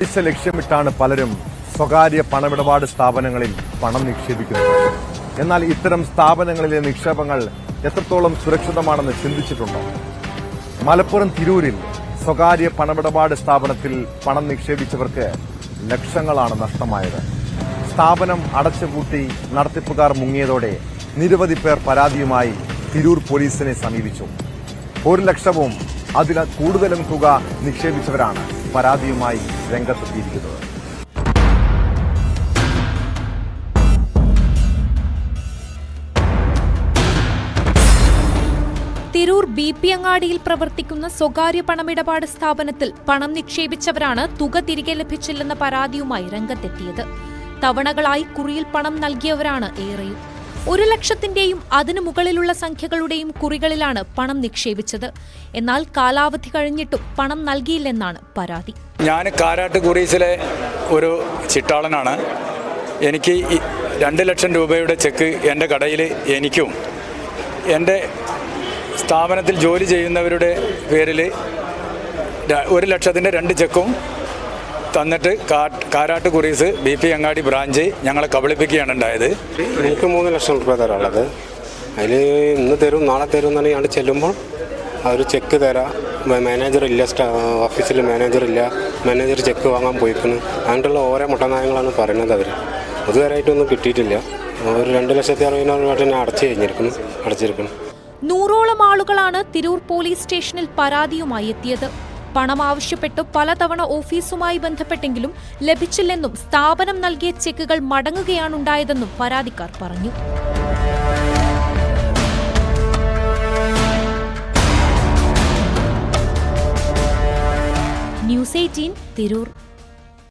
പൈസ ലക്ഷ്യമിട്ടാണ് പലരും സ്വകാര്യ പണമിടപാട് സ്ഥാപനങ്ങളിൽ പണം നിക്ഷേപിക്കുന്നത്. എന്നാൽ ഇത്തരം സ്ഥാപനങ്ങളിലെ നിക്ഷേപങ്ങൾ എത്രത്തോളം സുരക്ഷിതമാണെന്ന് ചിന്തിച്ചിട്ടുണ്ടോ? മലപ്പുറം തിരൂരിൽ സ്വകാര്യ പണമിടപാട് സ്ഥാപനത്തിൽ പണം നിക്ഷേപിച്ചവർക്ക് ലക്ഷങ്ങളാണ് നഷ്ടമായത്. സ്ഥാപനം അടച്ചുപൂട്ടി നടത്തിപ്പുകാർ മുങ്ങിയതോടെ നിരവധി പേർ പരാതിയുമായി തിരൂർ പോലീസിനെ സമീപിച്ചു. 1 ലക്ഷവും അതിൽ കൂടുതലും തുക നിക്ഷേപിച്ചവരാണ് പരാതിയുമായി രംഗത്തെത്തിയിരിക്കുന്നത്. തിരൂർ BP അങ്ങാടിയിൽ പ്രവർത്തിക്കുന്ന സ്വകാര്യ പണമിടപാട് സ്ഥാപനത്തിൽ പണം നിക്ഷേപിച്ചവരാണ് തുക തിരികെ ലഭിച്ചില്ലെന്ന പരാതിയുമായി രംഗത്തെത്തിയത്. തവണകളായി കുറിയിൽ പണം നൽകിയവരാണ് ഏറെയും. 1 ലക്ഷത്തിന്റെയും അതിനു മുകളിലുള്ള സംഖ്യകളുടെയും കുറികളിലാണ് പണം നിക്ഷേപിച്ചത്. എന്നാൽ കാലാവധി കഴിഞ്ഞിട്ടും പണം നൽകിയില്ലെന്നാണ് പരാതി. ഞാൻ കാരാട്ട് കുറീസിലെ ഒരു ചിട്ടാളനാണ്. എനിക്ക് 2 ലക്ഷം രൂപയുടെ ചെക്ക് എൻ്റെ കടയിൽ എനിക്കും എൻ്റെ സ്ഥാപനത്തിൽ ജോലി ചെയ്യുന്നവരുടെ പേരിൽ 1 ലക്ഷത്തിൻ്റെ 2 ചെക്കും തന്നിട്ട് കാരാട്ട് കുറീസ് BP അങ്ങാടി ബ്രാഞ്ച് ഞങ്ങളെ കബളിപ്പിക്കുകയാണ് ഉണ്ടായത്. എനിക്ക് 3 ലക്ഷം രൂപ തരാനുള്ളത്. അതിൽ ഇന്ന് തരും നാളെ തരും എന്നാണ് ഞാൻ ചെല്ലുമ്പോൾ അവർ ചെക്ക് തരാം, മാനേജറില്ല, ഓഫീസിൽ മാനേജറില്ല, മാനേജർ ചെക്ക് വാങ്ങാൻ പോയിക്കുന്നു, അങ്ങനെയുള്ള ഓരോ മുട്ടനായങ്ങളാണ് പറയുന്നത്. അവർ ഇതുവരെയായിട്ടൊന്നും കിട്ടിയിട്ടില്ല. ഒരു 2,60,000 രൂപ ഞാൻ അടച്ചിരിക്കുന്നു. 100ഓളം ആളുകളാണ് തിരൂർ പോലീസ് സ്റ്റേഷനിൽ പരാതിയുമായി എത്തിയത്. പണം ആവശ്യപ്പെട്ടു പലതവണ ഓഫീസുമായി ബന്ധപ്പെട്ടെങ്കിലും ലഭിച്ചില്ലെന്നും സ്ഥാപനം നൽകിയ ചെക്കുകൾ മടങ്ങുകയാണുണ്ടായതെന്നും പരാതിക്കാർ പറഞ്ഞു. ന്യൂസ് 18 തിരൂർ.